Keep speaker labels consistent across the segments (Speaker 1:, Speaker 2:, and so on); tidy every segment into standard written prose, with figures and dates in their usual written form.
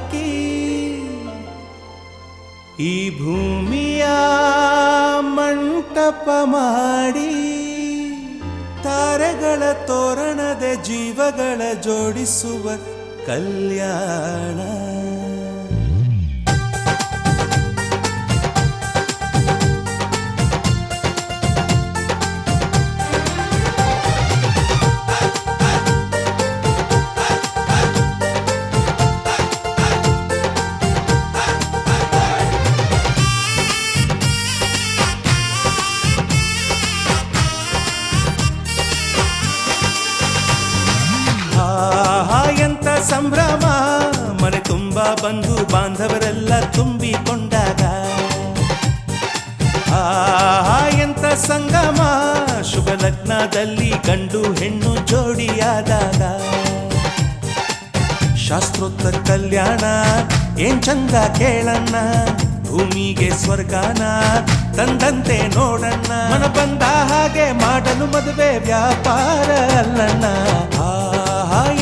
Speaker 1: ಹಾಕಿ ಈ ಭೂಮಿಯ ಮಂಟಪ ಮಾಡಿ ತಾರೆಗಳ ತೋರಣದ ಜೀವಗಳ ಜೋಡಿಸುವ ಕಲ್ಯಾಣ. ಎಂತ ಸಂಭ್ರಮ ಮನೆ ತುಂಬ ಬಂಧು ಬಾಂಧವರೆಲ್ಲ ತುಂಬಿಕೊಂಡಾಗ. ಎಂತ ಸಂಗಮ ಶುಭ ಲಗ್ನದಲ್ಲಿ ಗಂಡು ಹೆಣ್ಣು ಜೋಡಿಯಾದಾಗ. ಶಾಸ್ತ್ರೋತ್ತರ ಕಲ್ಯಾಣ ಏನ್ ಚಂದ ಕೇಳಣ್ಣ, ಭೂಮಿಗೆ ಸ್ವರ್ಗಾನ ತಂದಂತೆ ನೋಡಣ್ಣ. ಮನ ಬಂದ ಹಾಗೆ ಮಾಡಲು ಮದುವೆ ವ್ಯಾಪಾರ ಅಲ್ಲಣ್ಣ.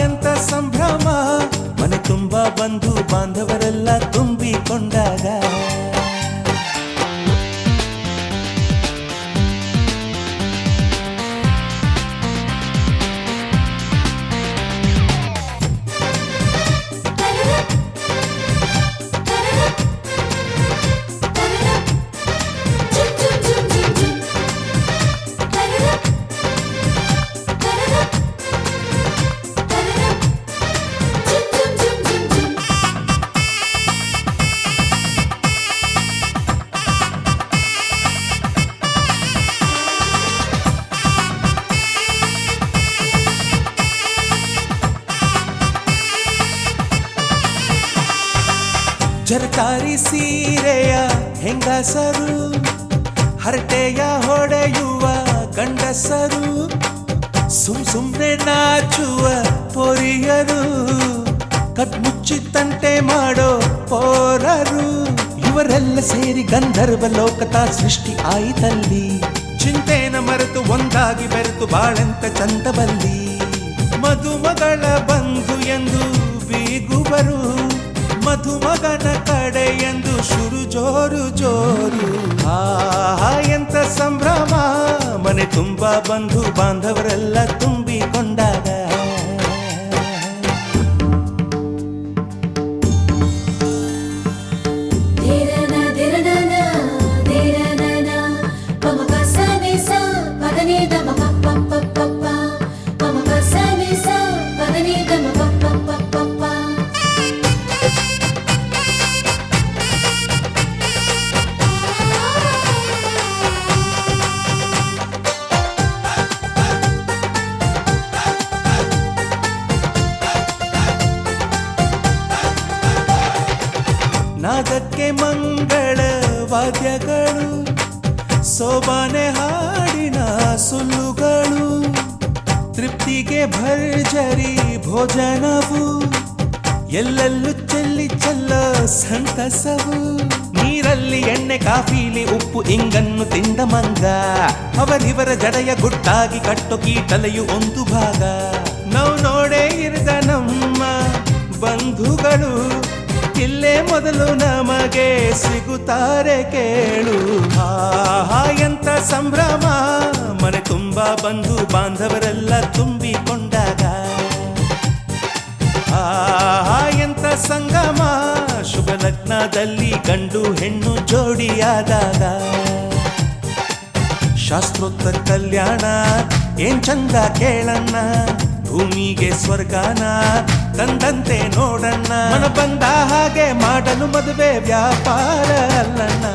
Speaker 1: ಎಂತ ಸಂಭ್ರಮ ಮನೆ ತುಂಬ ಬಂಧು ಬಾಂಧವರೆಲ್ಲ ತುಂಬಿಕೊಂಡಾಗ. ಜರಕಾರಿ ಸೀರೆಯ ಹೆಂಗಸರು, ಹರಟೆಯ ಹೊಡೆಯುವ ಗಂಡಸರು, ಸುಮ್ನೆ ನಾಚುವ ಪೊರಿಯರು, ಕದ್ಮುಚ್ಚಿ ತಂಟೆ ಮಾಡೋ ಪೋರರು, ಇವರೆಲ್ಲ ಸೇರಿ ಗಂಧರ್ವ ಲೋಕದ ಸೃಷ್ಟಿ ಆಯಿತಲ್ಲಿ. ಚಿಂತೆನ ಮರೆತು ಒಂದಾಗಿ ಬೆರೆತು ಬಾಳೆಂತ ಚಂದಬಲ್ಲಿ. ಮದುಮಗಳ ಬಂಧು ಎಂದು ಬೀಗುವರು, ಮಧುಮಗನ ಕಡೆ ಎಂದು ಶುರು ಜೋರು ಜೋರು. ಎಂತ ಸಂಭ್ರಮ ಮನೆ ತುಂಬ ಬಂಧು ಬಾಂಧವರೆಲ್ಲ ತುಂಬಿಕೊಂಡಾಗ. ನಾದಕ್ಕೆ ಮಂಗಳ ವಾದ್ಯಗಳು, ಸೋಬಾನೆ ಹಾಡಿನ ಸುಳ್ಳುಗಳು, ತೃಪ್ತಿಗೆ ಭರ್ಜರಿ ಭೋಜನವು, ಎಲ್ಲೆಲ್ಲೂ ಚೆಲ್ಲಿ ಚೆಲ್ಲೋ ಸಂತಸವು. ನೀರಲ್ಲಿ ಎಣ್ಣೆ ಕಾಫಿಲಿ ಉಪ್ಪು ಇಂಗನ್ನು ತಿಂದ ಮಂಗ, ಅವರಿವರ ಜಡೆಯ ಗುಟ್ಟಾಗಿ ಕಟ್ಟೋ ಕೀಟಲೆಯು ಒಂದು ಭಾಗ. ನಾವು ನೋಡೇ ಇರದ ನಮ್ಮ ಬಂಧುಗಳು ಇಲ್ಲೇ ಮೊದಲು ನಮಗೆ ಸಿಗುತ್ತಾರೆ ಕೇಳು. ಎಂತ ಸಂಭ್ರಮ ಮನೆ ತುಂಬ ಬಂಧು ಬಾಂಧವರೆಲ್ಲ ತುಂಬಿಕೊಂಡಾಗ. ಎಂತ ಸಂಗಮ ಶುಭ ಲಗ್ನದಲ್ಲಿ ಗಂಡು ಹೆಣ್ಣು ಜೋಡಿಯಾದಾಗ. ಶಾಸ್ತ್ರೋತ್ತರ ಕಲ್ಯಾಣ ಏನ್ ಚಂದ ಕೇಳಣ್ಣ, ಭೂಮಿಗೆ ಸ್ವರ್ಗಾನ ತಂದಂತೆ ನೋಡಣ್ಣ. ಮನ ಬಂದ ಹಾಗೆ ಮಾಡಲು ಮದುವೆ ವ್ಯಾಪಾರ ಅಲ್ಲಣ್ಣ.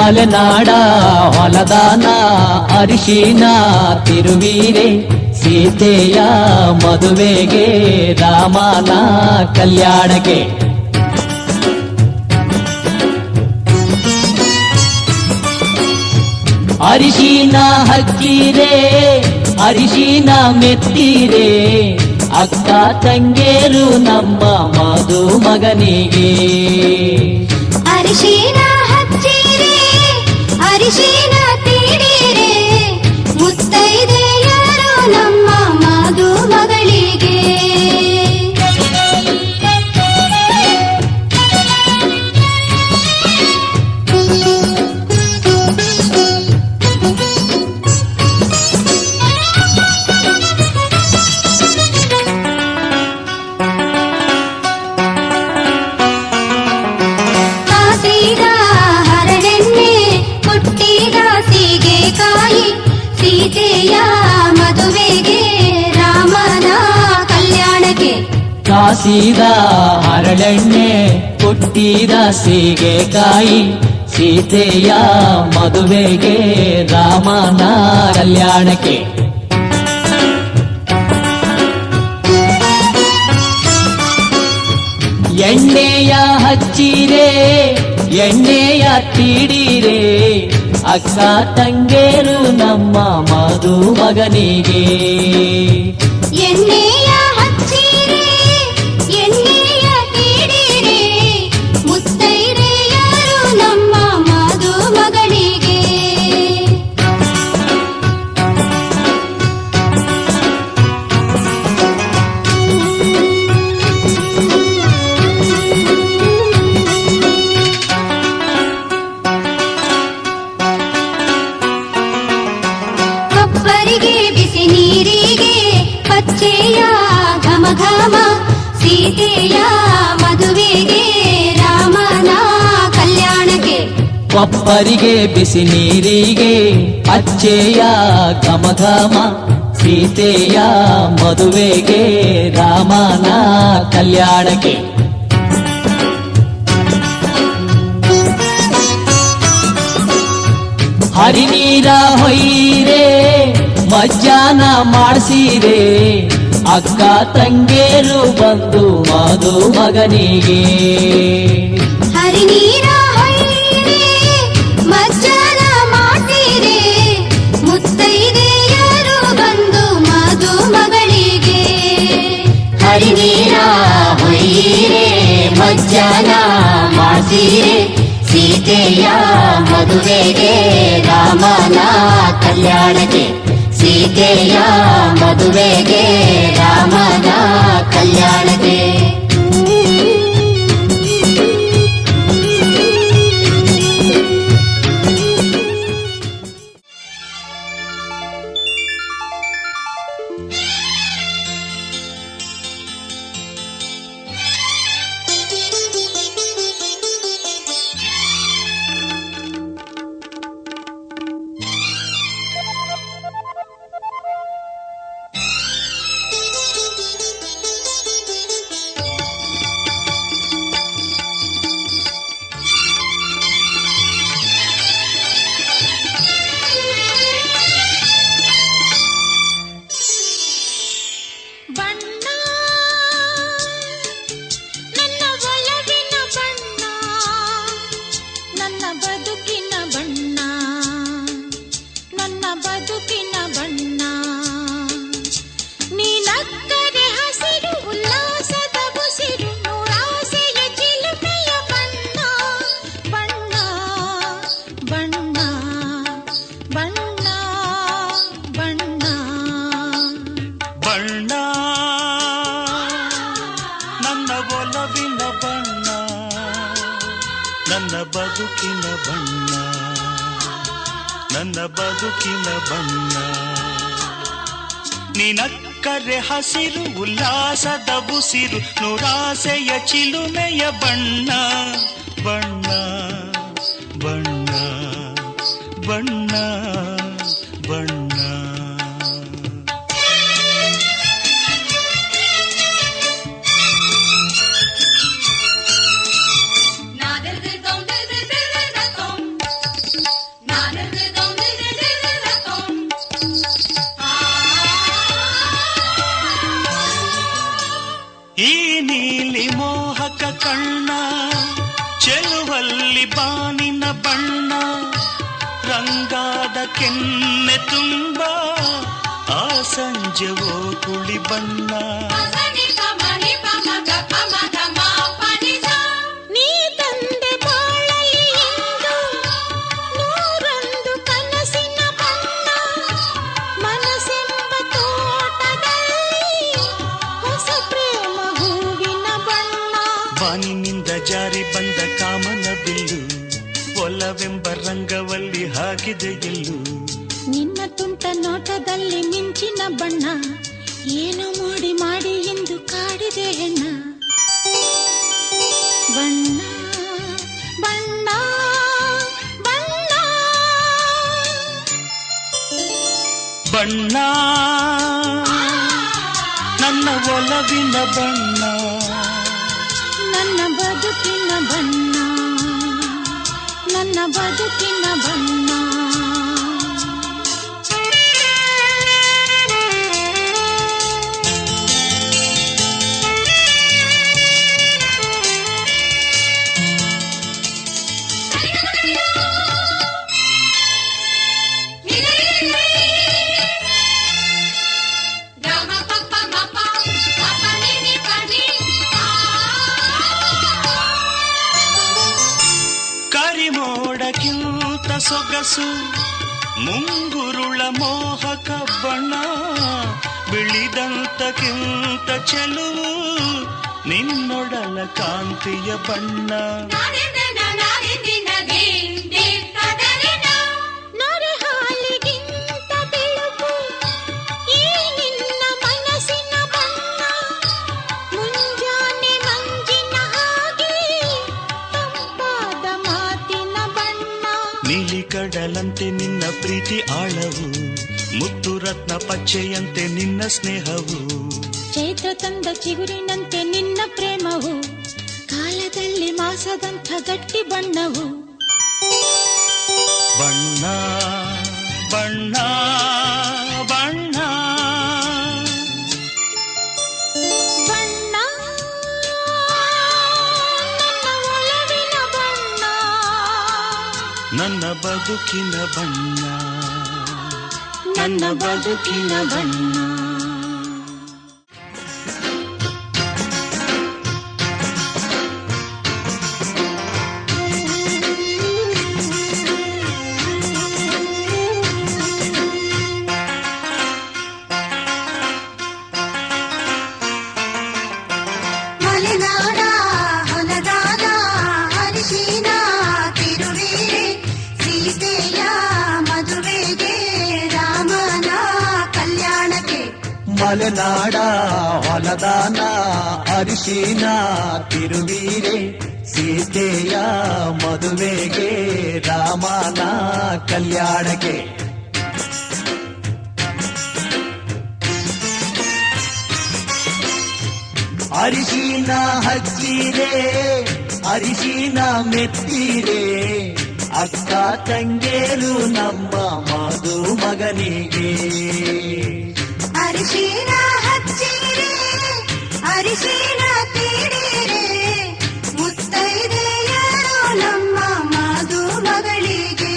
Speaker 2: ಮಲೆನಾಡ ಹೊಲದಾನ ಅರಿಶಿನ ತಿರುವೀರೆ ಸೀತೆಯ ಮದುವೆಗೆ ರಾಮನ ಕಲ್ಯಾಣಕ್ಕೆ ಅರಿಶಿನ ಹಚ್ಚಿರೆ ಅರಿಶಿನ ಮೆತ್ತಿರೆ ಅಕ್ಕ ತಂಗೇರು ನಮ್ಮ ಮಧು ಮಗನಿಗೆ
Speaker 3: ಅರಿಶಿನ ಹಚ್ಚಿರೆ ಅರಿಶಿನ ತೀಡಿರೆ ಮುತ್ತೈದೆಯರು ನಮ್ಮ ಮಧು ಮಗಳಿಗೆ ಸೀತೆಯ ಮದುವೆಗೆ ರಾಮನ ಕಲ್ಯಾಣಕ್ಕೆ
Speaker 2: ಕಾಸಿದ ಹರಳೆಣ್ಣೆ ಕೊಟ್ಟಿದ ಸೀಗೆಕಾಯಿ ಸೀತೆಯ ಮದುವೆಗೆ ರಾಮನ ಕಲ್ಯಾಣಕ್ಕೆ ಎಣ್ಣೆಯ ಹಚ್ಚಿರೆ ಎಣ್ಣೆಯ ತೀಡಿರೆ ಅಕ್ಕ ತಂಗೇರು ನಮ್ಮ ಮಧು ಮಗನಿಗೆ
Speaker 3: ಎಣ್ಣೆಯ ಹಚ್ಚಿರೆ ಎಣ್ಣೆಯ ತೀಡಿರೆ ಮುತ್ತೈದೆಯರು ನಮ್ಮ ಮಧು ಮಗಳಿಗೆ ಕೊಬ್ಬರಿಗೆ ಬಿಸಿ ನೀರಿಗೆ ಪಚ್ಚೆಯ ಘಮ ಘಮ ಸೀತೆಯ ಮದುವೆಗೆ ರಾಮನ ಕಲ್ಯಾಣಕ್ಕೆ
Speaker 2: ಕೊಪ್ಪರಿಗೆ ಬಿಸಿ ನೀರಿಗೆ ಅಚ್ಚೆಯ ಘಮ ಘಮ ಸೀತೆಯ ಮದುವೆಗೆ ರಾಮನ ಕಲ್ಯಾಣಕ್ಕೆ ಹರಿನೀರ ಹೊಯ್ಯಿರೆ ಮಜ್ಜಾನ ಮಾಡಿಸಿರೆ ಅಕ್ಕ ತಂಗೇರು ಬಂದು ಮಧು ಮಗನಿಗೆ
Speaker 3: ಹರಿನೀರ ಹೊಯ್ಯಿರೆ ಮಜ್ಜಾನ ಮಾಡಿಸಿರೆ ಮುತ್ತೈದೆಯರು ಬಂದು ಮಧು ಮಗಳಿಗೆ
Speaker 2: ಹರಿನೀರ ಹೊಯ್ಯಿರೆ ಮಜ್ಜಾನ ಮಾಡಿಸಿರೆ ಸೀತೆಯ ಮದುವೆಗೆ ರಾಮನ ಕಲ್ಯಾಣಕ್ಕೆ ಸೀತೆಯ ಮದುವೆಗೆ ರಾಮನ ಕಲ್ಯಾಣಕ್ಕೆ
Speaker 1: ನನ್ನ ಬದುಕಿನ ಬಣ್ಣ ನನ್ನ ಬದುಕಿನ ಬಣ್ಣ ನಿನಕ್ಕರೆ ಹಸಿರು ಉಲ್ಲಾಸದ ಬುಸಿರು ನೂರಾಸೆಯ ಚಿಲುಮೆಯ ಬಣ್ಣ ಬಣ್ಣ ಬಣ್ಣ ಬಣ್ಣ ಬಣ್ಣ ಕಣ್ಣ ಚೆಲುವಲ್ಲಿ ಬಾನಿನ ಬಣ್ಣ ರಂಗಾದ ಕೆನ್ನೆ ತುಂಬ ಆ ಸಂಜೆವೋ ಕುಳಿ ಬಣ್ಣ
Speaker 3: ನೀ ತಂದೆ ಬಾಳಲಿ ಎಂದು ನೂರೊಂದು ಕನಸಿನ ಬಣ್ಣ ಮನಸ್ಸೆಂಬ ತೋಟದಲ್ಲಿ ಹೊಸ ಪ್ರೇಮ ಹೂವಿನ ಬಣ್ಣ
Speaker 1: ಬಾನಿನಿಂದ ಜಾರಿ ಬಂದ ಕಾಮನ ಬಿಲ್ಲು ಒಲವೆಂಬ ರಂಗವಲ್ಲಿ ಹಾಕಿದೆ ಎಲ್ಲೂ
Speaker 3: ನಿನ್ನ ತುಂಟ ನೋಟದಲ್ಲಿ ಮಿಂಚಿನ ಬಣ್ಣ ಏನು ಮಾಡಿ ಮಾಡಿ ಎಂದು ಕಾಡಿದೆ ಹೆಣ್ಣ ಬಣ್ಣ ಬಣ್ಣ ಬಣ್ಣ
Speaker 1: ಬಣ್ಣ ನನ್ನ ಒಲವಿನ ಬಣ್ಣ
Speaker 3: ನನ್ನ ಬದುಕಿನ ಬಣ್ಣ ನನ್ನ ಬದುಕಿನ ಬಣ್ಣ
Speaker 1: ಕರಿಮೋಡಕ್ಕಿಂತ ಸೊಗಸು ಮುಂಗುರುಳ ಮೋಹಕ ಬಣ್ಣ ಬಿಳಿದಂತಕ್ಕಿಂತ ಚೆಲುವು ನಿನ್ನೊಡಲ ಕಾಂತಿಯ ಬಣ್ಣ
Speaker 3: ನೊರೆ ಹಾಲಿಗಿಂತ ಬೆಳಕು ಈ ನಿನ್ನ ಮನಸ್ಸಿನ ಬಣ್ಣ ಮುಂಜಾನೆ ಮಂಜಿನ ಹಾಗೆ ತಂಪಾದ ಮಾತಿನ ಬಣ್ಣ
Speaker 1: ನೀಲಿ ಕಡಲಂತೆ ನಿನ್ನ ಪ್ರೀತಿ ಆಳವು ಮುತ್ತು ರತ್ನ ಪಚ್ಚೆಯಂತೆ ನಿನ್ನ ಸ್ನೇಹವು
Speaker 3: ಚೈತ್ರ ತಂದ ಚಿಗುರಿನಂತೆ ನಿನ್ನ ಪ್ರೇಮವು ಕಾಲದಲ್ಲಿ ಮಾಸದಂಥ ಗಟ್ಟಿ ಬಣ್ಣವು
Speaker 1: ಬಣ್ಣ ಬಣ್ಣ ಬಣ್ಣ
Speaker 3: ಬಣ್ಣ ನನ್ನ ಒಲವಿನ ಬಣ್ಣ
Speaker 1: ನನ್ನ ಬದುಕಿನ ಬಣ್ಣ
Speaker 3: ನನ್ನ ಬದುಕಿನ ಬಣ್ಣ
Speaker 2: ಮಲೆನಾಡ ಹೊಲದಾದ ಅರಿಶಿನ ತಿರುವಿರೆ ಸೀತೆಯ ಮದುವೆಗೆ ರಾಮನ ಕಲ್ಯಾಣಕ್ಕೆ
Speaker 4: ಮಲೆನಾಡ ಹೊಲದಾನ ಅರಿಶಿನ ತಿರುವೀರೆ ಸೀತೆಯ ಮದುವೆಗೆ ರಾಮನ ಕಲ್ಯಾಣಕ್ಕೆ ಅರಿಶಿನ ಹಚ್ಚಿರೆ ಅರಿಶಿನ ಮೆತ್ತಿರೆ ಅಕ್ಕ ತಂಗೇರು ನಮ್ಮ ಮದುಮಗನಿಗೆ
Speaker 2: ಅರಿಶಿನ ಹಚ್ಚಿರೆ ಅರಿಶಿನ ತೀಡಿರೆ ಮುತ್ತೈದೆಯರು ನಮ್ಮ ಮದುಮಗಳಿಗೆ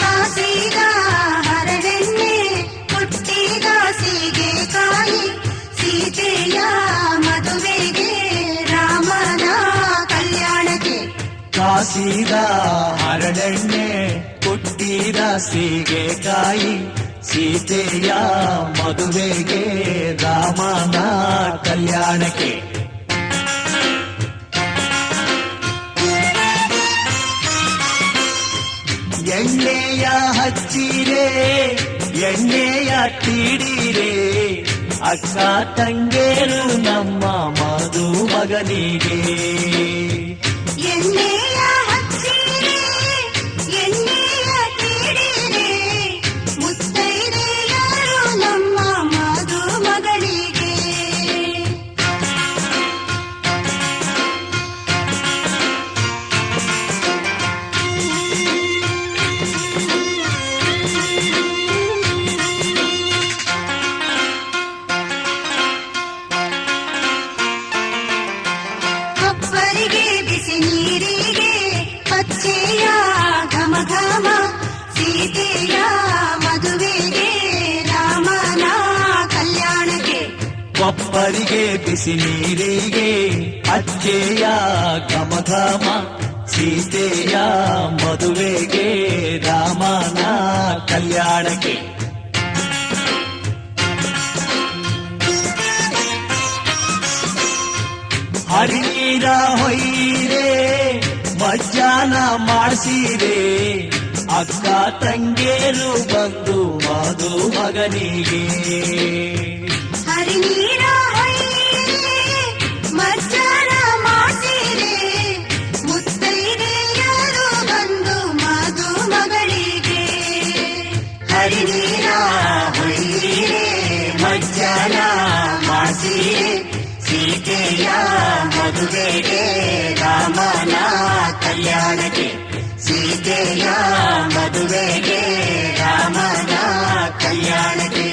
Speaker 2: ಕಾಸಿಗ ಹರಳೆಣ್ಣೆ ಹುಟ್ಟಿದ ಸೀಗೆಕಾಯಿ ಸೀತೆಯ ಮದುವೆಗೆ ರಾಮನ ಕಲ್ಯಾಣಕ್ಕೆ
Speaker 4: ಕಾಸಿದ ಹರಳೆಣ್ಣೆ ಕುಟ್ಟಿದ ಸೀಗೆಕಾಯಿ ಸೀತೆಯ ಮದುವೆಗೆ ರಾಮನ ಕಲ್ಯಾಣಕ್ಕೆ ಎಣ್ಣೆಯ ಹಚ್ಚಿರೆ ಎಣ್ಣೆಯ ತೀಡಿರೆ ಅಕ್ಕ ತಂಗೇರು ನಮ್ಮ ಮದುಮಗನಿಗೆ
Speaker 2: ಎಣ್ಣೆಯ ಹಚ್ಚಿರೆ ಎಣ್ಣೆಯ ತೀಡಿರೆ ಮುತ್ತೈದೆಯರು ನಮ್ಮ
Speaker 4: ಒಬ್ಬರಿಗೆ ಬಿಸಿ ನೀರಿಗೆ ಅಜ್ಜೆಯ ಘಮ ಘಮ ಸೀತೆಯ ಮದುವೆಗೆ ರಾಮನ ಕಲ್ಯಾಣಕ್ಕೆ ಹರಿನೀರ ಹೊಯ್ರೆ ಮಜ್ಜಾನ ಮಾಡಿಸಿರೆ ಅಕ್ಕ ತಂಗೇರು ಬಂದು ಮಧು ಮಗನಿಗೆ
Speaker 2: ಹರಿನೀರ ಹೊಯ್ಯಿರೆ ಮಜ್ಜನ ಮಾಡಿಸಿರೆ ಮುತ್ತೈದೆಯರು ಬಂದು ಮಧು ಮಗಳಿಗೆ
Speaker 4: ಹರಿನೀರ ಹೊಯ್ಯಿರೆ ಮಜ್ಜಾನ ಮಾಡಿಸಿರೆ ಸೀತೆಯ ಮದುವೆಗೆ ರಾಮನ ಕಲ್ಯಾಣಕ್ಕೆ ಸೀತೆಯ ಮದುವೆಗೆ ರಾಮನ ಕಲ್ಯಾಣಕ್ಕೆ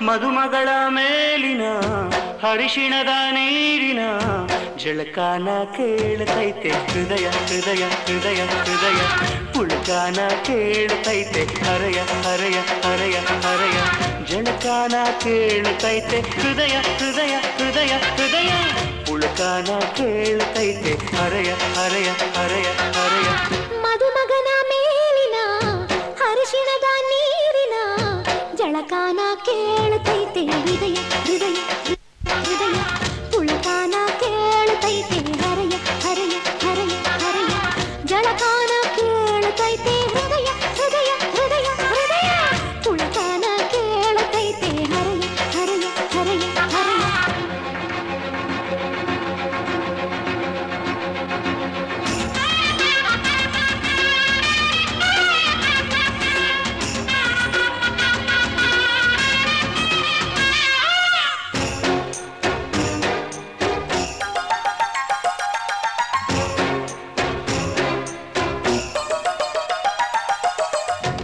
Speaker 1: ಮದುಮಗಳ ಮೇಲಿನ ಹರಿಶಿಣದ ನೀರಿನ ಜಳಕಾನ ಕೇಳ್ತೈತೆ ಹೃದಯ ಹೃದಯ ಹೃದಯ ಹೃದಯ ಪುಳಕಾನ ಕೇಳ್ತೈತೆ ಹರಯ ಹರಯ ಹರಯ ಹರಯ ಜಳಕಾನ ಕೇಳ್ತೈತೆ ಹೃದಯ ಹೃದಯ ಹೃದಯ ಹೃದಯ ಪುಳಕಾನ ಕೇಳ್ತೈತೆ ಹರಯ ಹರಯ ಹರಯ ಹರಯ
Speaker 3: ಮದುಮಗನ ಮೇಲಿನ ಹರಿಶಿಣದ ನೀರಿನ ಜಳಕಾನ ಕೇಳ್ತೈತೆ ಹೃದಯ ಹೃದಯ ಹೃದಯ ಪುಳಕಾನ ಕೇಳ್ತೈತೆ ಹರಯ ಹರಯ ಹರಯ ಹರಯ ಜಳಕಾನ ಕೇಳ್ತೈತೆ ಹೃದಯ ಹೃದಯ ಹೃದಯ ಹೃದಯ ಪುಳಕಾನ ಕೇಳ್ತೈತೆ ಹರಯ ಹರಯ ಹರಯ ಹರಯ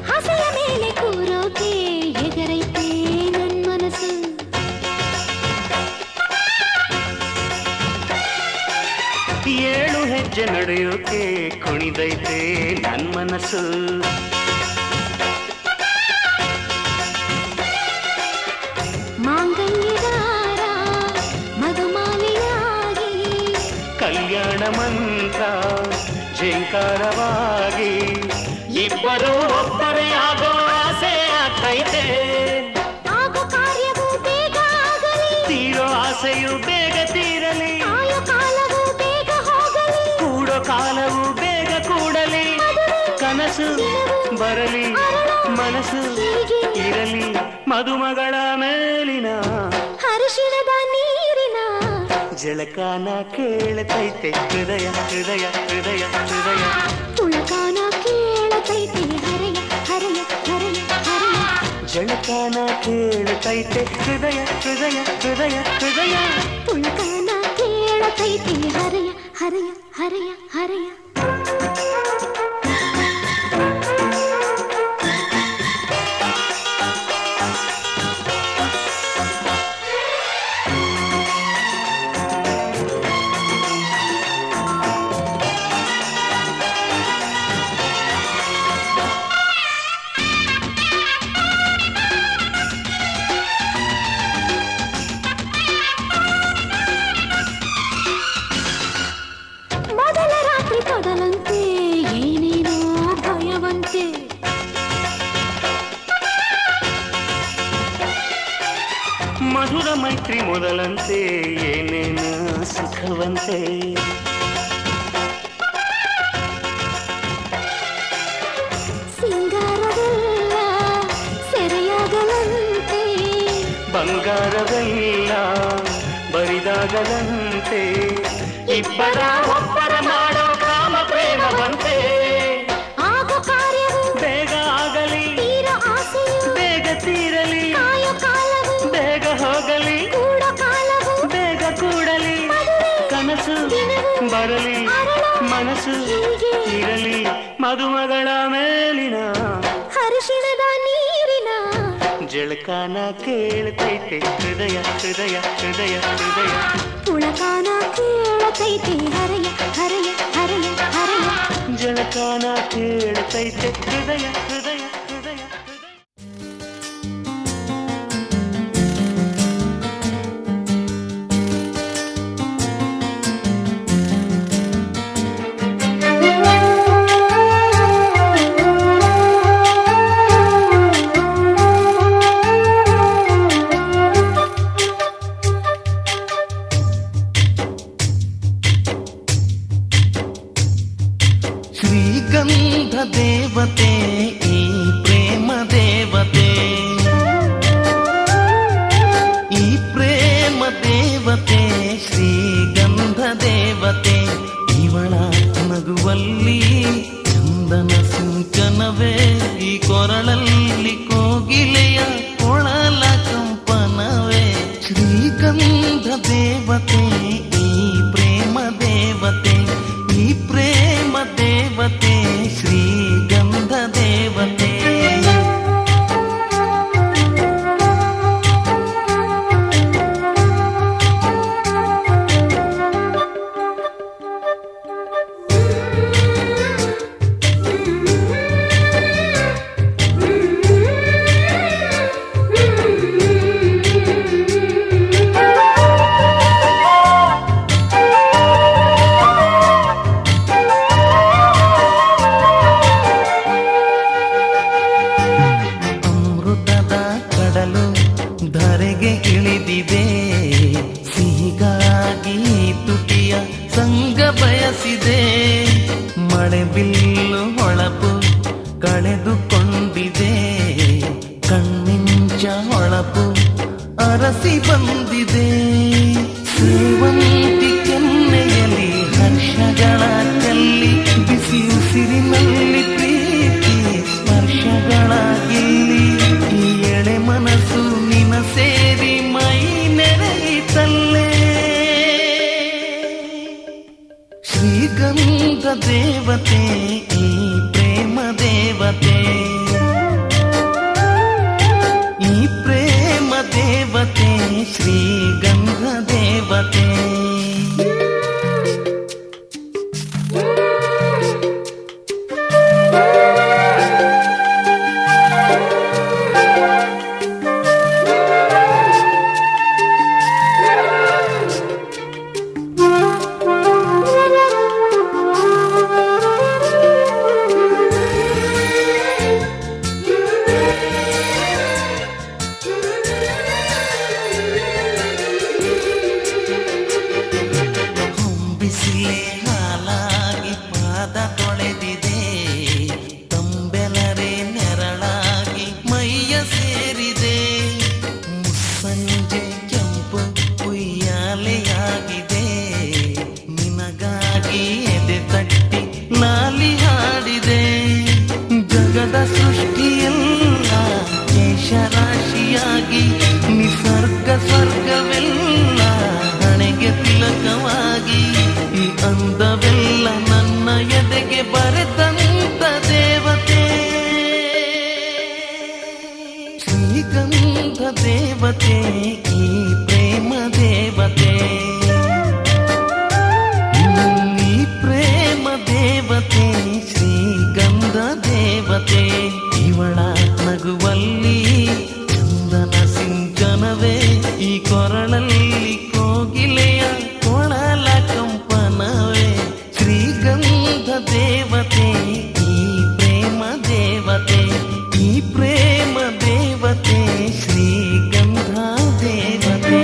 Speaker 3: ಹಸೆಯ ಮೇಲೆ ಕೂರೋಕೆ ಎಗರೈತೆ ನನ್ ಮನಸ್ಸು
Speaker 1: ಏಳು ಹೆಜ್ಜೆ ನಡೆಯೋಕೆ ಕುಣಿದೈತೆ ನನ್ ಮನಸ್ಸು
Speaker 3: ಮಾಂಗಲ್ಯದಾರ ಮಧುಮಾಲಿಯಾಗಿ
Speaker 1: ಕಲ್ಯಾಣ ಮಂತ್ರ ಝೇಂಕಾರವಾಗಿ ಇಬ್ಬರು ಒಬ್ಬರೇ ಆಗೋ ಆಸೆ ಆಗ್ತೈತೆ
Speaker 3: ಆಗೋ ಕಾರ್ಯವೂ ಬೇಗ ಆಗಲಿ
Speaker 1: ತೀರೋ ಆಸೆಯು ಬೇಗ ತೀರಲಿ
Speaker 3: ಕಾಯೋ ಕಾಲವೂ ಬೇಗ ಹೋಗಲಿ
Speaker 1: ಕೂಡೋ ಕಾಲವು ಬೇಗ ಕೂಡಲಿ ಕನಸು ಬರಲಿ ಮನಸ್ಸು ಇರಲಿ ಮದುಮಗಳ ಮೇಲಿನ
Speaker 3: ಹರಿಶಿಣದ ನೀರಿನ
Speaker 1: ಜಳಕಾನ ಕೇಳ್ತೈತೆ ಹೃದಯ ಹೃದಯ ಹೃದಯ ಹೃದಯ
Speaker 3: ಪುಳಕಾನ ಕೇಳತೈತೆ ಹರಯ ಹರಯ ಹರಯ ಹರಯ
Speaker 1: ಜಳಕಾನ ಕೇಳ್ತೈತೆ ಹೃದಯ ಹೃದಯ ಹೃದಯ ಹೃದಯ
Speaker 3: ಪುಳಕಾನ ಕೇಳತೈತೆ ಹರಯ ಹರಯ ಹರಯ ಹರಯ ಮೊದಲ ರಾತ್ರಿ ತೊದಲಂತೆ ಏನೇನೋ ಭಯವಂತೆ
Speaker 1: ಮಧುರ ಮೈತ್ರಿ ಮೊದಲಂತೆ ಏನೇನು ಸುಖವಂತೆ
Speaker 3: ಸಿಂಗಾರವೆಲ್ಲ ಸೆರೆಯಾಗಲಂತೆ
Speaker 1: ಬಂಗಾರವೆಲ್ಲ ಬರಿದಾಗಲಂತೆ ಇಬ್ಬರ ಒಬ್ಬರ ಮಾಡೋ ಕಾಮ ಪ್ರೇಮವಂತೆ
Speaker 3: ಆಗೋ ಕಾರ್ಯವು
Speaker 1: ಬೇಗ ಆಗಲಿ
Speaker 3: ತೀರ ಆಸೆಯು
Speaker 1: ಬೇಗ ತೀರಲಿ
Speaker 3: ಕಾಯೋ ಕಾಲವು
Speaker 1: ಬೇಗ ಹೋಗಲಿ
Speaker 3: ಕೂಡೋ ಕಾಲವು
Speaker 1: ಬೇಗ ಕೂಡಲಿ ಕನಸು ಬರಲಿ ಮನಸ್ಸು ಇರಲಿ ಮದುಮಗಳ ಮೇಲಿನ
Speaker 3: ಹರಿಶಿಣದ ನೀರಿನ
Speaker 1: ಜಳಕಾನ ಕೇಳ್ತೈತೆ ಹೃದಯ ಹೃದಯ ಹೃದಯ ಹೃದಯ
Speaker 3: ಪುಳಕಾನ ಕೇಳತೈತೆ ಹರಯ ಹರಯ ಹರಯ ಹರಯ
Speaker 1: ಜಳಕಾನ ಕೇಳ್ತೈತೆ ಹೃದಯ ಹೃದಯ ಹೃದಯ
Speaker 4: ಶ್ರೀಗಂಧ ದೇವತೆ ಈ ಪ್ರೇಮ ದೇವತೆ ಈ ಪ್ರೇಮ ದೇವತೆ ಶ್ರೀಗಂಧ ದೇವತೆ ಇವಳ ನಗುವಲ್ಲಿ ಚಂದನ ಸಿಂಚನವೇ ಈ ಕೊರಳಲ್ಲಿ ಕೋಗಿಲೆಯ ಕೊಳಲ ಕಂಪನವೇ ಶ್ರೀಗಂಧ ದೇವತೆ ಈ ಪ್ರೇಮ ದೇವತೆ ಈ ಪ್ರೇಮ ದೇವತೆ ಶ್ರೀಗಂಧ ದೇವತೆ ಧರೆಗೆ ಇಳಿದಿದೆ ಸಿಹಿಗಾಗಿ ತುಟಿಯ ಸಂಗ ಬಯಸಿದೆ ಮಳೆ ಬಿಲ್ಲು ಹೊಳಪು ಕಳೆದುಕೊಂಡಿದೆ ಕಣ್ಮಿಂಚ ಹೊಳಪು ಅರಸಿ ಬಂದಿದೆ ಸೇವಂತಿ ಕೆನ್ನೆಯಲ್ಲಿ ಹರ್ಷಗಳ ಚೆಲ್ಲಿ ಬಿಸಿ ಉಸಿರಿನಲ್ಲಿ ಪ್ರೀತಿ ಸ್ಪರ್ಶಗಳ ಗಿಲ್ಲಿ ಈ ಎಳೆ ಮನಸ್ಸು ನಿನ ಸೇರಿ ಮೈ ನೆರೆಯಿತಲ್ಲೇ ಶ್ರೀಗಂಧ ದೇವತೆ ಈ ಪ್ರೇಮ ದೇವತೆ ಈ ಪ್ರೇಮ ದೇವತೆ ಶ್ರೀಗಂಧ ದೇವತೆ ಬಿಸಿಲೇ ಹಾಲಾಗಿ ಪಾದ ತೊಳೆದಿದೆ ತಂಬೆಲರೆ ನೆರಳಾಗಿ ಮೈಯ ಸೇರಿದೆ ಮುಸ್ಸಂಜೆ ಕೆಂಪು ಉಯ್ಯಾಲೆಯಾಗಿದೆ ನಿನಗಾಗಿ ಎದೆ ತಟ್ಟಿ ನಾಲಿ ಹಾಡಿದೆ ಜಗದ ಸೃಷ್ಟಿಯೆಲ್ಲ ಕೇಶರಾಶಿಯಾಗಿ ನಿಸರ್ಗ ಸ್ವರ್ಗವೆಲ್ಲ ಹಣೆಗೆ ತಿಲಕವಾಗಿ ಈ ಅಂದವೆಲ್ಲ ನನ್ನ ಎದೆಗೆ ಬರೆದಂತ ದೇವತೆ ಶ್ರೀಗಂಧ ದೇವತೆ ಈ ಪ್ರೇಮ ದೇವತೆ ಈ ಪ್ರೇಮ ದೇವತೆ ಶ್ರೀಗಂಧ ದೇವತೆ ಇವಳ ನಗುವಲ್ಲಿ ಚಂದನ ಸಿಂಚನವೇ ಈ ಕೊರಳಲ್ಲಿ ಕೋಗಿಲೆಯ ಕೊಳಲ ಕಂಪನವೇ ಶ್ರೀಗಂಧ ದೇವತೆ ಈ ಪ್ರೇಮ ದೇವತೆ ಈ ಪ್ರೇಮ ದೇವತೆ ಶ್ರೀಗಂಧ ದೇವತೆ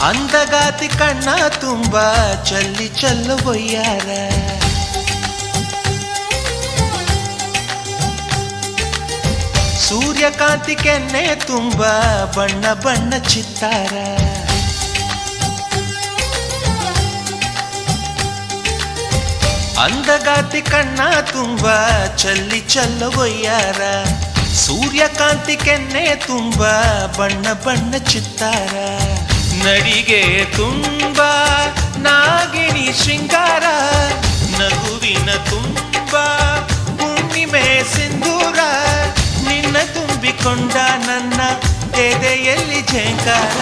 Speaker 5: ಅಂದಗಾತಿ ಕಣ್ಣ ತುಂಬಾ ಚಲ್ಲಿ ಚೆಲ್ಲುವಯ್ಯಾರ. ಸೂರ್ಯಕಾಂತಿ ಕೆನ್ನೆ ತುಂಬಾ ಬಣ್ಣ ಬಣ್ಣ ಚಿತ್ತಾರ. ಅಂದಗಾತಿ ಕಣ್ಣ ತುಂಬಾ ಚಲ್ಲಿ ಚೆಲ್ಲುವಯ್ಯಾರ. ಸೂರ್ಯಕಾಂತಿ ಕೆನ್ನೆ ತುಂಬಾ ಬಣ್ಣ ಬಣ್ಣ ಚಿತ್ತಾರ. ನಡಿಗೆ ತುಂಬಾ ನಾಗಿಣಿ ಶೃಂಗಾರ. ನಗುವಿನ ತುಂಬಾ ಹುಣ್ಣಿಮೆ ಸಿಂಧೂರ. ನಿನ್ನ ತುಂಬಿಕೊಂಡ ನನ್ನ ಎದೆಯಲ್ಲಿ ಝೇಂಕಾರ.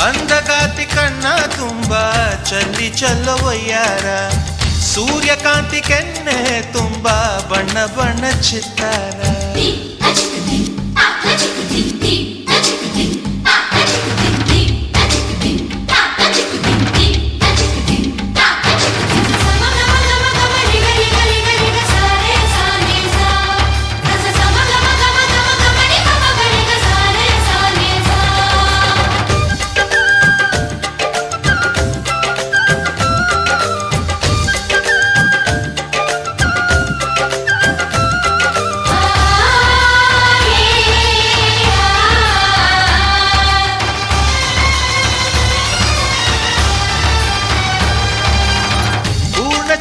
Speaker 5: ಅಂದಗಾತಿ ಕಣ್ಣ ತುಂಬಾ ಚಲ್ಲಿ ಚೆಲ್ಲುವಯ್ಯಾರ. ಸೂರ್ಯಕಾಂತಿ ಕೆನ್ನೆ ತುಂಬಾ ಬಣ್ಣ ಬಣ್ಣ ಚಿತ್ತಾರ.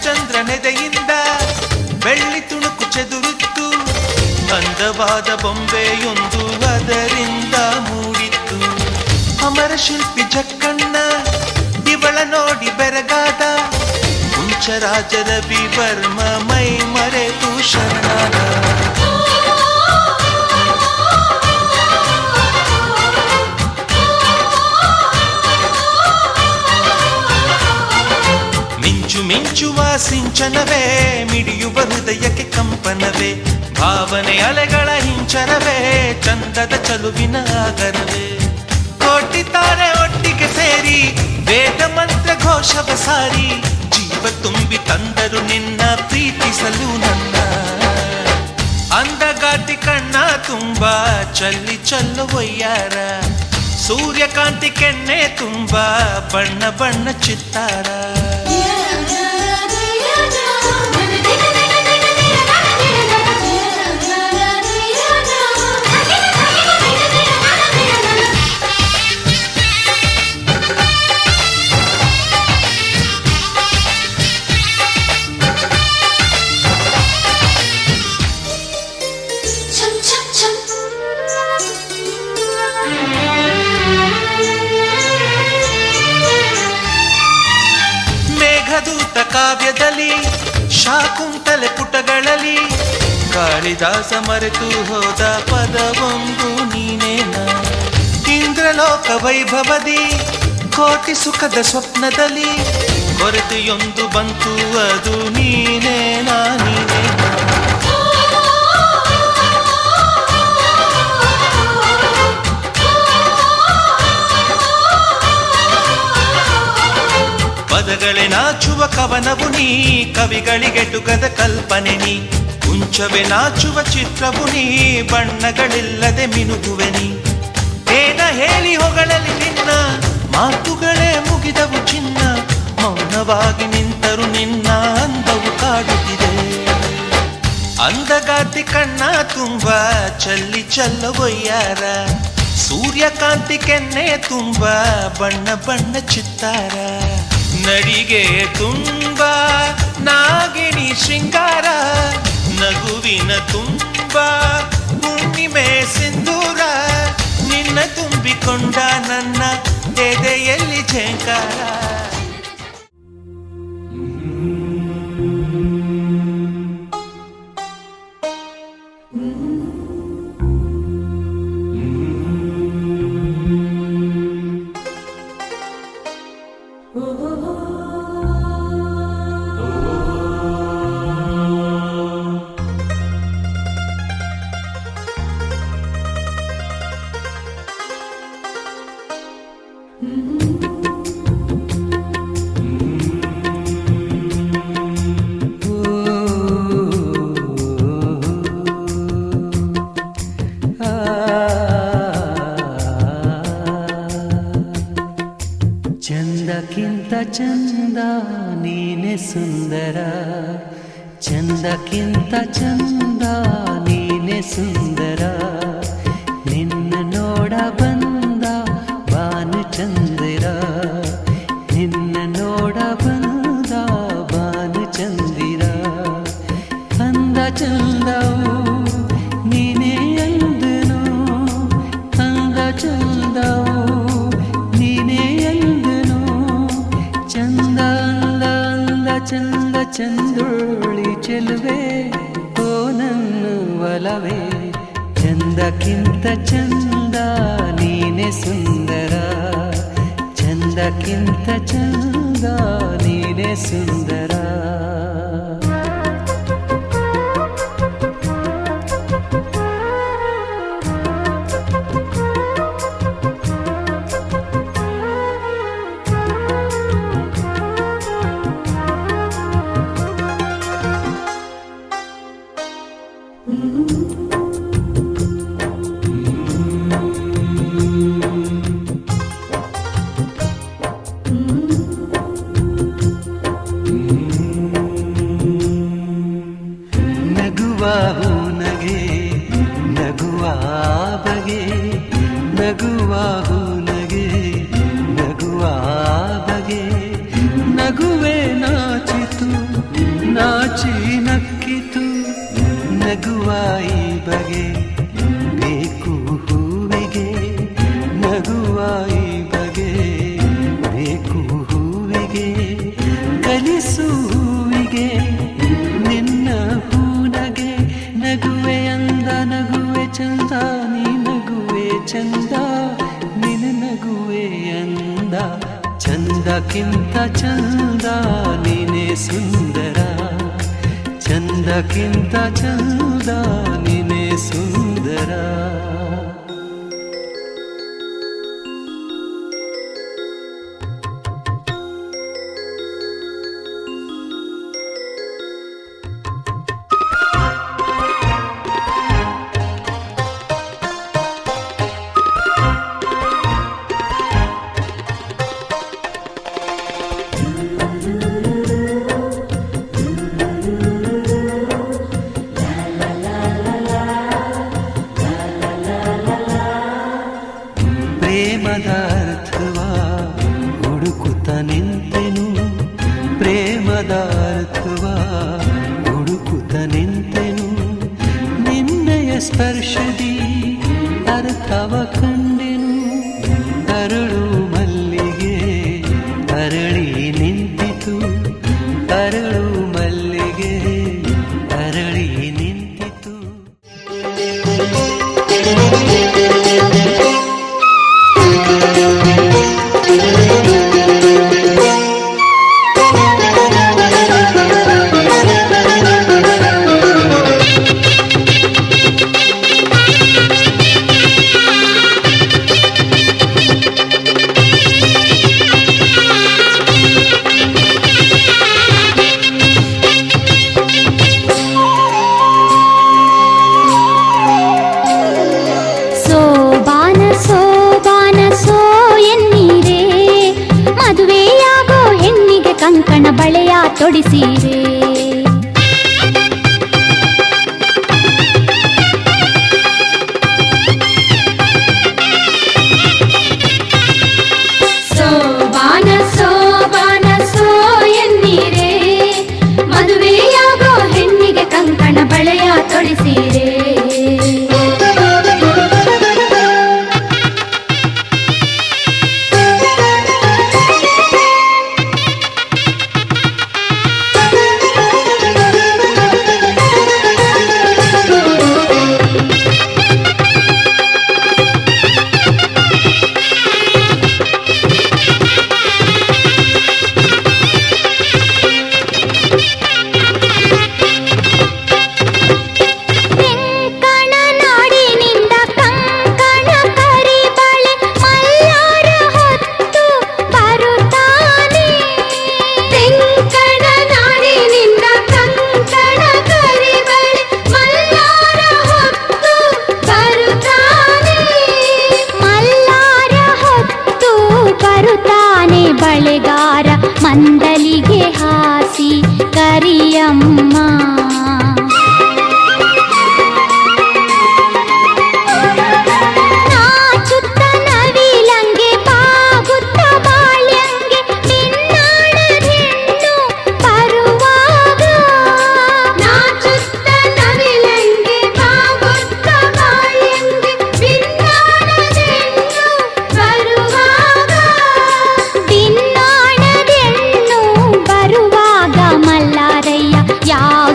Speaker 5: ಚಂದ್ರನೆದೆಯಿಂದ ಬೆಳ್ಳಿ ತುಣುಕು ಚೆದುರಿತ್ತು. ಅಂದವಾದ ಬೊಂಬೆಯೊಂದು ಅದರಿಂದ ಮೂಡಿತ್ತು. ಅಮರ ಶಿಲ್ಪಿ ಜಕ್ಕಣ್ಣ ಇವಳ ನೋಡಿ ಬೆರಗಾದ. ಕುಂಚರಾಜ ರವಿ ವರ್ಮ ಮೈ ಮರೆತು ಶರಣಾದ. ಮಿಂಚುವ ಸಿಂಚನವೇ ಮಿಡಿಯುವ ಹೃದಯಕ್ಕೆ ಕಂಪನವೇ. ಭಾವನೆ ಅಲೆಗಳ ಹಿಂಚರವೇ ಚಂದದ ಚಲುವಿನ ಆಗರವೇ. ಕೋಟಿ ತಾರೆ ಒಟ್ಟಿಗೆ ಸೇರಿ ವೇದ ಮಂತ್ರ ಘೋಷವ ಸಾರಿ. ಜೀವ ತುಂಬಿ ತಂದರು ನಿನ್ನ ಪ್ರೀತಿಸಲು ನನ್ನ. ಅಂದಗಾತಿ ಕಣ್ಣ ತುಂಬಾ ಚಲ್ಲಿ ಚೆಲ್ಲುವಯ್ಯಾರ. ಸೂರ್ಯಕಾಂತಿ ಕೆನ್ನೆ ತುಂಬಾ ಬಣ್ಣ ಬಣ್ಣ ಚಿತ್ತಾರ. ಮೇಘದೂತ ಕಾವ್ಯದಲ್ಲಿ ಶಾಕುಂತಲೆ ಪುಟಗಳಲ್ಲಿ ಕಾಳಿದಾಸ ಮರೆತು ಹೋದ ಪದವೊಂದು ನೀನೇನ. ಇಂದ್ರಲೋಕ ವೈಭವದಿ ಕೋಟಿ ಸುಖದ ಸ್ವಪ್ನದಲ್ಲಿ ಕೊರತೆಯೊಂದು ಬಂತು ಅದು ನೀನೇನಾ ನೀನೇನಾ. ಪದಗಳೇ ನಾಚುವ ಕವನವು ನೀ. ಕವಿಗಳಿಗೆಟುಕದ ಕಲ್ಪನೆ ನೀ. ಕುಂಚವೇ ನಾಚುವ ಚಿತ್ರವು ನೀ. ಬಣ್ಣಗಳಿಲ್ಲದೆ ಮಿನುಗುವೆ ನೀ. ಏನ ಹೇಳಿ ಹೊಗಳಲಿ ನಿನ್ನ ಮಾತುಗಳೇ ಮುಗಿದವು ಚಿನ್ನ. ಮೌನವಾಗಿ ನಿಂತರು ನಿನ್ನ ಅಂದವು ಕಾಡುತ್ತಿದೆ. ಅಂದಗಾತಿ ಕಣ್ಣ ತುಂಬಾ ಚಲ್ಲಿ ಚೆಲ್ಲುವಯ್ಯಾರ. ಸೂರ್ಯಕಾಂತಿ ಕೆನ್ನೆ ತುಂಬಾ ಬಣ್ಣ ಬಣ್ಣ ಚಿತ್ತಾರ. ನಡಿಗೆ ತುಂಬಾ ನಾಗಿಣಿ ಶೃಂಗಾರ. ನಗುವಿನ ತುಂಬಾ ಹುಣ್ಣಿಮೆ ಸಿಂಧೂರ. ನಿನ್ನ ತುಂಬಿಕೊಂಡ ನನ್ನ ಎದೆಯಲ್ಲಿ ಝೇಂಕಾರ.
Speaker 4: ಚಂದಕ್ಕಿಂತ ಚಂದ ನೀನೆ ಸುಂದರ, ಚಂದಕ್ಕಿಂತ ಚಂದ ನೀನೆ ಸುಂದರ. ನಿನ್ನ ನೋಡ ಬಂದ ಬಾನು ಚಂದಿರ, ನಿನ್ನ ನೋಡ ಬಂದ ಬಾನು ಚಂದಿರ. ಅಂದ ಚಂದವು ನೀನೇ ಅಂದನು, ಅಂದ ಚಂದವು ನೀನೇ ಅಂದನು. ಚಂದ ಅಂದ ಅಂದ ಚಂದ ಚಂದೋಳಿ ಚೆಲುವೆ ಓ ನನ್ನ ಒಲವೇ. ಚಂದಕ್ಕಿಂತ ಚಂದ ನೀನೆ ಸುಂದರ, ಚಂದಕ್ಕಿಂತ ಚಂದ ನೀನೆ ಸುಂದರ. ನಗೆ ನಗುವ ಬಗೆ, ನಗುವ ನಗೆ ನಗುವ ಬಗೆ. ನಗುವೆ ನಾಚಿತು ನಾಚಿ ನಕ್ಕಿತು, ನಗುವ ಈ ಬಗೆ ಬೇಕು ಹೂವಿಗೆ. ನಗುವ ಈ ಬಗೆ ಬೇಕು ಹೂವಿಗೆ. ಕಲಿಸು ಹೂವಿಗೆ ನಿನ್ನ ಹೂನಗೆ. ನಗುವೆ ಅಂದ ನಗುವೆ ಚಂದ, ನೀ ನಗುವೆ ಚಂದ, ನಿನ್ನ ನಗುವೆ ಅಂದ. ಚಂದಕ್ಕಿಂತ ಚಂದ ನೀನೆ ಸುಂದರ, ಚಂದಕ್ಕಿಂತ ಚಂದ ನೀನೆ ಸುಂದರ. ಪ್ರೇಮದ ಅರ್ಥವ ಹುಡುಕುತ್ತ ನಿಂತೆನು, ಪ್ರೇಮದ ಅರ್ಥವ ಹುಡುಕುತ್ತ ನಿಂತೆನು. ನಿನ್ನೆಯ ಸ್ಪರ್ಶದಿ ಅರ್ಥವ ಕಂಡೆನು. ಅರಳು ಮಲ್ಲಿಗೆ ಅರಳಿ ನಿಂತಿತು, ಅರಳು ಮಲ್ಲಿಗೆ ಅರಳಿ ನಿಂತಿತು.
Speaker 3: ಕಂಕಣ ಬಳೆಯ ತೊಡಿಸಿರೆ, ಸೋಬಾನ ಸೋಬಾನ ಸೋ ಎನ್ನೀರೆ. ಮದುವೆಯಾಗೋ ಹೆಣ್ಣಿಗೆ ಕಂಕಣ ಬಳೆಯ ತೊಡಿಸಿರೆ. ಪಂದಲಿಗೆ ಹಾಸಿ ಕರಿಯಮ್ಮ. ನಾಚುತ್ತ ನವಿಲಂಗೆ ಬಾಗುತ್ತ ಬಾಳ್ಯಂಗೆ ನಿನ್ನಾಣದ ಹೆಣ್ಣು ಬರುವಾಗ. ನಾಚುತ್ತ ನವಿಲಂಗೆ ಬಾಗುತ್ತ ಬಾಳ್ಯಂಗೆ ನಿನ್ನಾಣದ ಹೆಣ್ಣು ಬರುವಾಗ. ನಿನ್ನಾಣದ ಹೆಣ್ಣು ಬರುವಾಗ ಮಲ್ಲಾರಯ್ಯ ಯಾವ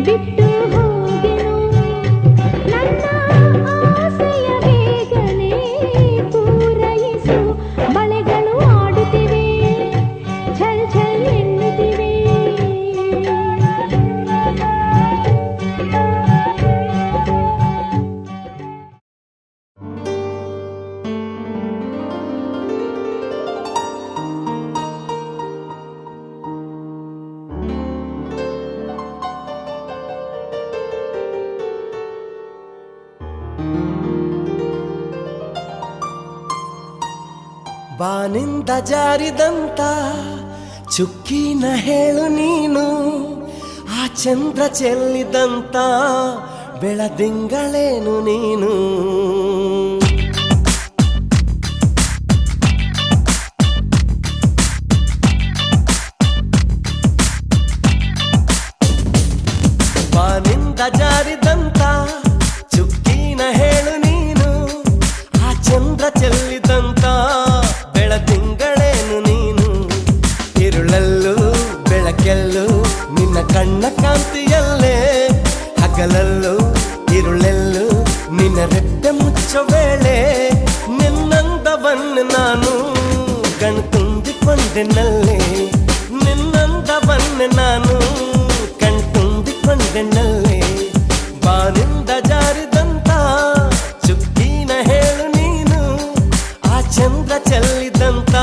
Speaker 3: ಬಿಟ್ಟು ಹೋಗೆನು ನನ್ನ ಆಸೆಯ ಬೇಗನೆ ಪೂರೈಸು ಬಳೆಗಳು ಆಡುತ್ತಿವೆ ಛಲ್ ಛಲ್ ಎನ್ನುತ್ತಿವೆ
Speaker 6: ಬಾನಿಂದ ಜಾರಿದಂತ ಚುಕ್ಕಿನ ಹೇಳು ನೀನು ಆ ಚಂದ್ರ ಚೆಲ್ಲಿದಂತ ಬೆಳದಿಂಗಳೇನು ನೀನು ಬಾನಿಂದ ಜಾರಿದಂತ ಚುಕ್ಕಿನ ಹೇಳು ನೀನು ಆ ಚಂದ್ರ ಚೆಲ್ಲಿದಂತ ಬೆಳದಿಂಗಳೇನು ನೀನು ഇരുಳಲ್ಲೂ ಬೆಳಕೆಲ್ಲೂ ನಿನ್ನ ಕಣ್ಣ ಕಾಂತಿಯಲ್ಲೇ ಹಗಲಲ್ಲೂ ഇരുಳೆಲ್ಲೂ ನಿನ್ನ ರೆಪ್ಪೆ ಮುಚ್ಚೋ ವೇಳೆ ನಿನ್ನಂದವನ್ನು ನಾನು ಕಣ್ತುಂಬಿಕೊಂಡೆನಲ್ಲೇ ನಿನ್ನಂದವನ್ನು ನಾನು ಕಣ್ತುಂಬಿಕೊಂಡೆನಲ್ಲೇ ಬಾನಿಂದ ಜಾರಿದಂತ ಚುಕ್ಕಿನ ಹೇಳು ನೀನು ಆ ಚಂದ್ರ ಚೆಲ್ಲಿದಂತ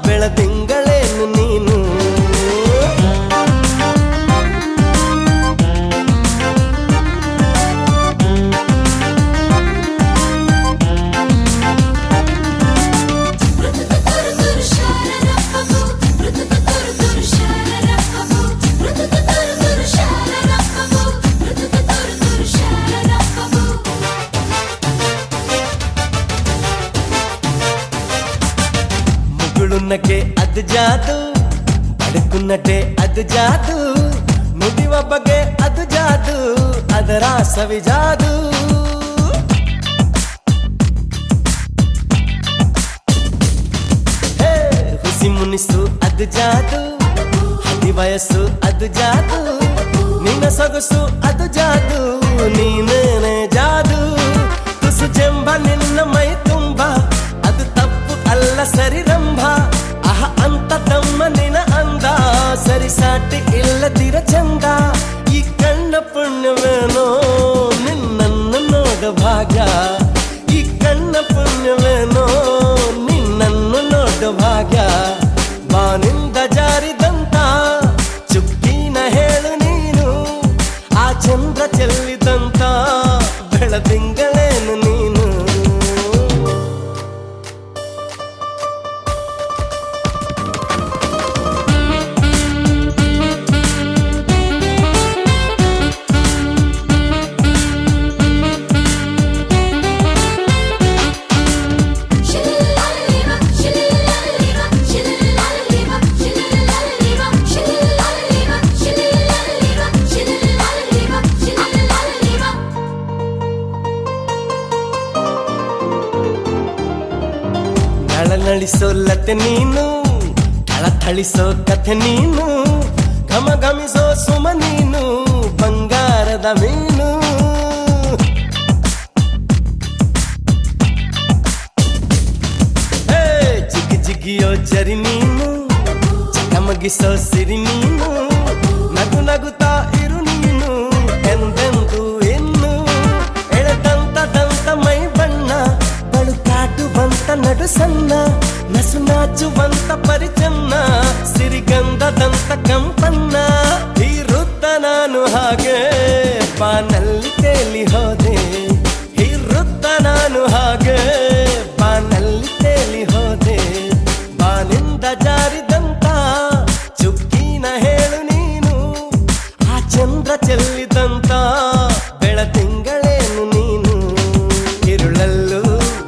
Speaker 6: ಬೆಳದಿಂಗಳೇನು ನೀನು ముగుళున్నకే అది జాదు బడుకున్నట్టే అది జాదు ನುಡಿವ ಬಗೆ ಅದು ಜಾದು ಅದರ ಸವಿ ಜಾದು ಹುಸಿ ಮುನಿಸು ಅದು ಜಾದು ಹದಿ ವಯಸ್ಸು ಅದು ಜಾದು ನಿನ್ನ ಸೊಗಸು ಅದು ಜಾದು ನೀನೇನೆ ಜಾದು ತುಸು ಚೆಂಬ ನಿನ್ನ ಮೈ ತುಂಬ ಅದು ತಪ್ಪು ಅಲ್ಲ ಸರಿರಂಭ ಅಹ ಅಂತ ತಮ್ಮ ನಿನ ಅಂದ ಸರಿಸಾಟಿ ಇಲ್ಲದಿರ ಚಂದ ಈ ಕಣ್ಣ ಪುಣ್ಯವೇನೋ ನಿನ್ನನ್ನು ನೋಡ ಭಾಗ್ಯ ಈ ಕಣ್ಣ ಪುಣ್ಯವೇನೋ ನಿನ್ನನ್ನು ನೋಡ ಭಾಗ್ಯ ಬಾನಿಂದ ಜಾರಿದಂತ ಚುಕ್ಕಿನ ಹೇಳು ನೀನು ಆ ಚಂದ್ರ ಚೆಲ್ಲಿದಂತ ಬೆಳದಿಂಗಳೇನು ನೀನು ನಳಿಸೋ ಲತೆ ನೀನು ಥಳಿಸೋ ಕಥೆ ನೀನು ಘಮ ಘಮಿಸೋ ಸುಮ ನೀನು ಬಂಗಾರದ ಮೀನು ಜಿಗಿ ಜಿಗಿಯೋ ಜರಿ ನೀನು ಚಕಮಗಿಸೋ ಸಿರಿ ನೀನು ನಗು ನಗುತ್ತಾ ಇರು ನೀನು ಎಂದೆಂದು ಇನ್ನು ಎಳೆದಂತ ದಂತ ಮೈ ಬಣ್ಣ ಬಳುಕಾಟುವಂತ ನಡು ಸಣ್ಣ ನಸು ನಾಚುವಂತ ಪರಿಚನ್ನ ಸಿರಿಗಂಧದಂತ ಕಂಪನ್ನ ಹೀರುತ್ತ ನಾನು ಹಾಗೆ ಬಾನಲ್ಲಿ ತೇಲಿ ಹೋದೆ ಹೀರುತ್ತ ನಾನು ಹಾಗೆ ಬಾನಲ್ಲಿ ತೇಲಿ ಹೋದೆ ಬಾನಿಂದ ಜಾರಿದಂತ ಚುಕ್ಕಿನ ಹೇಳು ನೀನು ಆ ಚಂದ್ರ ಚೆಲ್ಲಿದಂತ ಬೆಳದಿಂಗಳೇನು ನೀನು ഇരുಳಲ್ಲೂ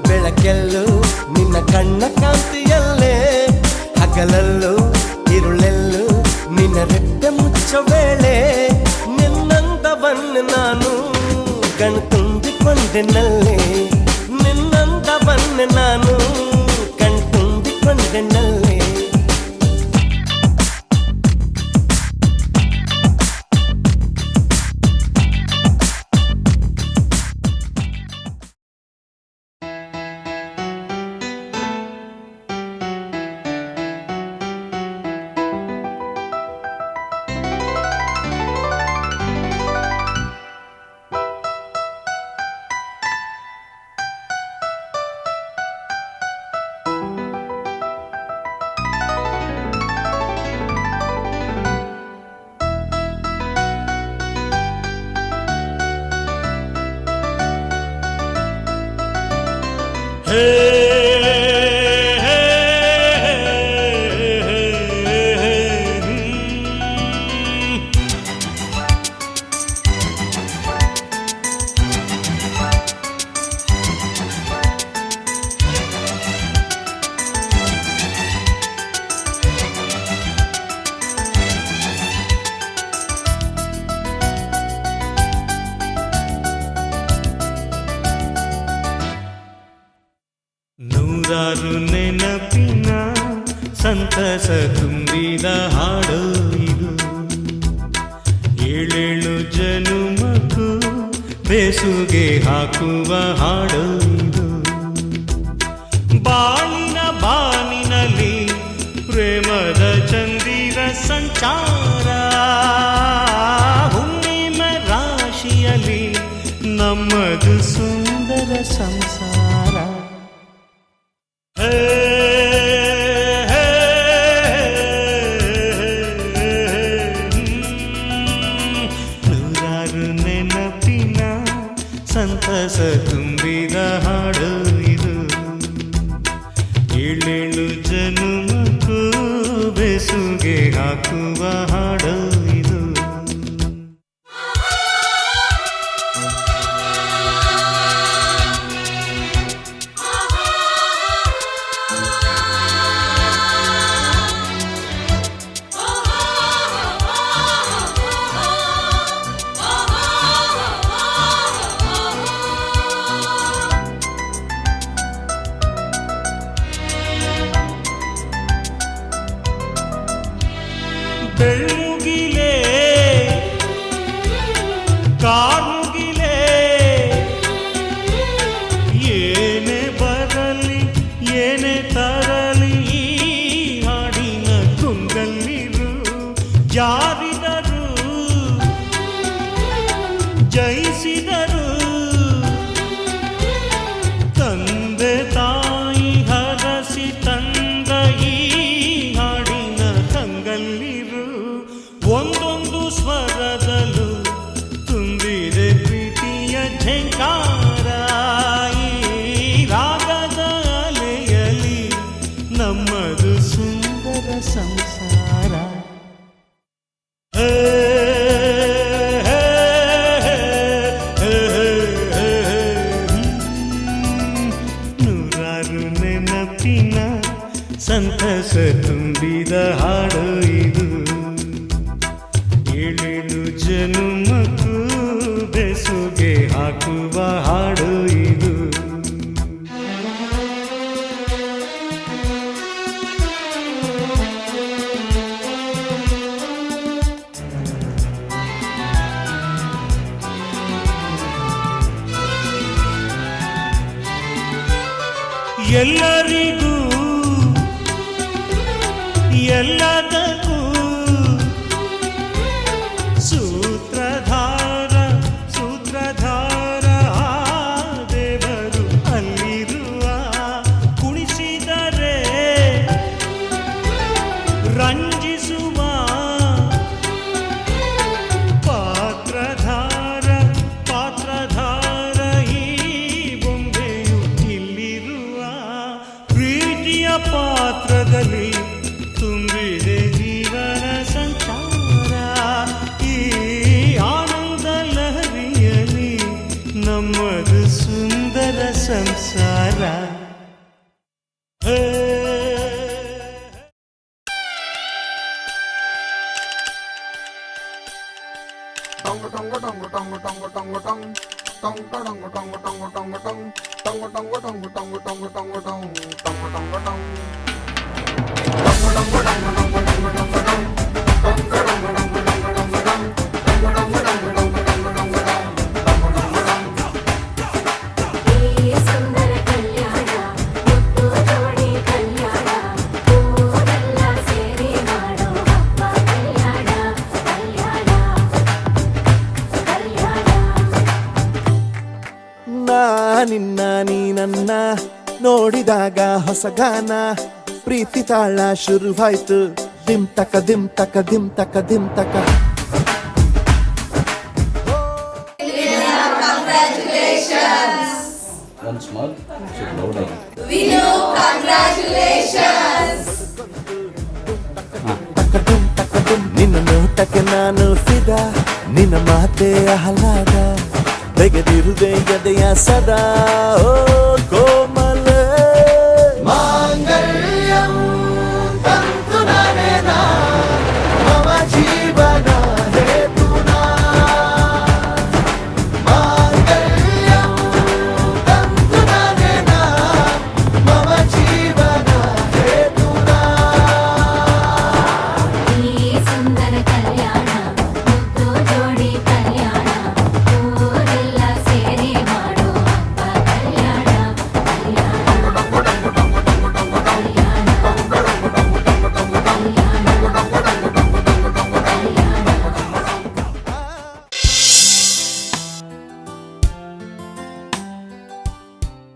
Speaker 6: ಬೆಳಕೆಲ್ಲೂ ನಿನ್ನ ಕಣ್ಣ ಕಾಂತಿಯಲ್ಲೇ ಹಗಲಲ್ಲೂ ഇരുಳೆಲ್ಲೂ ನಿನ್ನ ರೆಪ್ಪೆ ಮುಚ್ಚೋ ವೇಳೆ ನಿನ್ನಂದವನ್ನು ನಾನು ಕಣ್ತುಂಬಿಕೊಂಡೆನಲ್ಲೇ ನಿನ್ನಂದವನ್ನು ನಾನು ಕಣ್ತುಂಬಿಕೊಂಡೆನಲ್ಲೇ
Speaker 1: ನೂರಾರು ನೆನಪಿನ ಸಂತಸ ತುಂಬಿದ ಹಾಡು ಇದು. ಏಳೇಳು ಜನುಮಕ್ಕೂ ಬೇಸುಗೆ ಹಾಕುವ ಹಾಡು ಇದು. ಬಾಳಿನ ಬಾನಿನಲ್ಲಿ ಪ್ರೇಮದ ಚಂದಿರ ಸಂಚಾರ, ಹುಣ್ಣಿಮೆ ರಾಶಿಯಲ್ಲಿ ನಮ್ಮದು ಸುಂದರ ಸಂಸಾರ. ನೂರಾರು ನೆನಪಿನ ಸಂತಸ ತುಂಬಿದ ಹಾಡು ಇದು. ಏಳೇಳು ಜನುಮಕ್ಕೂ ಬೆಸುಗೆ ಹಾಕುವ ಹಾಡು ಇದು. ಬೆಳ್ಳುಗಿಲೇ ಕಾರುಗಿಲೇ ಏನೇ ಬರಲಿ ಏನೇ ತರಲಿ ಈ ಹಾಡಿನ ತುಂಗಲ್ಲಿರು. ಜಾರಿದರು ಜಯಿಸಿದರು ತಂದೆ ತಾಯಿ ಹರಸಿ ತಂದ ಈ ಹಾಡಿನ ತಂಗಲ್ಲಿರು. ಒಂದೊಂದು ಸ್ವರದಲ್ಲೂ ತುಂಬಿದೆ ಪ್ರೀತಿಯ ಝಂಕಾರ. ಈ ರಾಗದ ಅಲೆಯಲ್ಲಿ ನಮ್ಮದು ಸುಂದರ ಸಂಸಾರ. ನೂರಾರು ನೆನಪಿನ ಸಂತಸ ತುಂಬಿದ ಹಾಡು ಇದು. ಏಳೇಳು ಜನುಮಕ್ಕೂ ಬೆಸುಗೆ ಹಾಕುವ ಹಾಡು ಇದು. ಎಲ್ಲರಿಗೂ ಎಲ್ಲದಕ್ಕೂ ಸೂತ್ರಧಾರ ಸೂತ್ರಧಾರ ದೇವರು ಅಲ್ಲಿರುವ. ಕುಣಿಸಿದರೆ ರಂಜಿಸುವ ಪಾತ್ರಧಾರ ಪಾತ್ರಧಾರ ಈ ಬೊಂಬೆಯು ಇಲ್ಲಿರುವ. ಪ್ರೀತಿಯ ಪಾತ್ರದಲ್ಲಿ ತುಂಬಿದೆ ಜೀವನ ಸಂಚಾರ. ಈ ಆನಂದ ಲಹರಿಯಲ್ಲಿ ನಮ್ಮದು ಸುಂದರ ಸಂಸಾರ.
Speaker 7: ಸುಂದರ ಕಲ್ಯಾಣ ಮುತ್ತು ಜೋಡಿ ಕಲ್ಯಾಣ ಊರೆಲ್ಲ ಸೇರಿ ಮಾಡೋ ಹಬ್ಬ ಕಲ್ಯಾಣ ಕಲ್ಯಾಣ ಕಲ್ಯಾಣ.
Speaker 6: ನಾ ನಿನ್ನ ನೀ ನನ್ನ ನೋಡಿದಾಗ ಹೊಸಗಾನ ಪ್ರೀತಿ ತಾಳ ಶುರುವಾಯ್ತು. ದಿಮ್ ತಕ ದಿಮ್ ತಕ ದಿಮ್ ತಕ ದಿಮ್ ತಕ.
Speaker 8: Once more, should louder.
Speaker 6: ನಿನ್ನ ನೋಟಕ್ಕೆ ನಾನು ಫಿದಾ, ನಿನ್ನ ಮಾತೆ ಆಹ್ಲಾದ, ತೆಗೆದಿರುವೆ ಎದೆಯ ಸದಾ. ಓ